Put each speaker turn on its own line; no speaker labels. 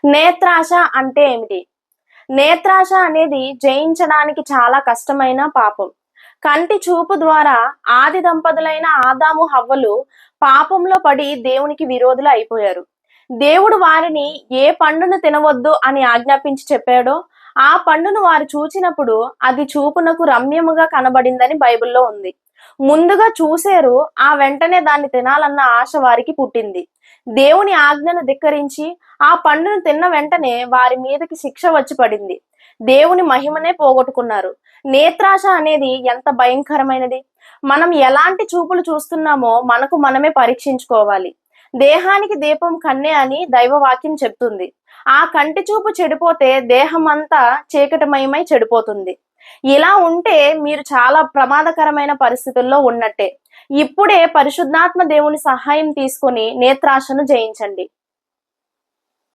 నేత్రాశ అంటే ఏమిటి? నేత్రాశ అనేది జయించడానికి చాలా కష్టమైన పాపం. కంటి చూపు ద్వారా ఆది దంపతులైన ఆదాము, హవ్వలు పాపంలో పడి దేవునికి విరోధులు అయిపోయారు. దేవుడు వారిని ఏ పండును తినవద్దు అని ఆజ్ఞాపించి చెప్పాడో, ఆ పండును వారు చూచినప్పుడు అది చూపునకు రమ్యముగా కనబడిందని బైబిల్‌లో ఉంది. ముందుగా చూసేరు, ఆ వెంటనే దాన్ని తినాలన్న ఆశ వారికి పుట్టింది. దేవుని ఆజ్ఞను ధిక్కరించి ఆ పండును తిన్న వెంటనే వారి మీదకి శిక్ష వచ్చి పడింది. దేవుని మహిమనే పోగొట్టుకున్నారు. నేత్రాశ అనేది ఎంత భయంకరమైనది! మనం ఎలాంటి చూపులు చూస్తున్నామో మనకు మనమే పరీక్షించుకోవాలి. దేహానికి దీపం కన్నే అని దైవవాక్యం చెప్తుంది. ఆ కంటి చూపు చెడిపోతే దేహమంతా చీకటిమయమై చెడిపోతుంది. ఇలా ఉంటే మీరు చాలా ప్రమాదకరమైన పరిస్థితుల్లో ఉన్నట్టే. ఇప్పుడే పరిశుద్ధాత్మ దేవుని సహాయం తీసుకొని నేత్రాశను జయించండి.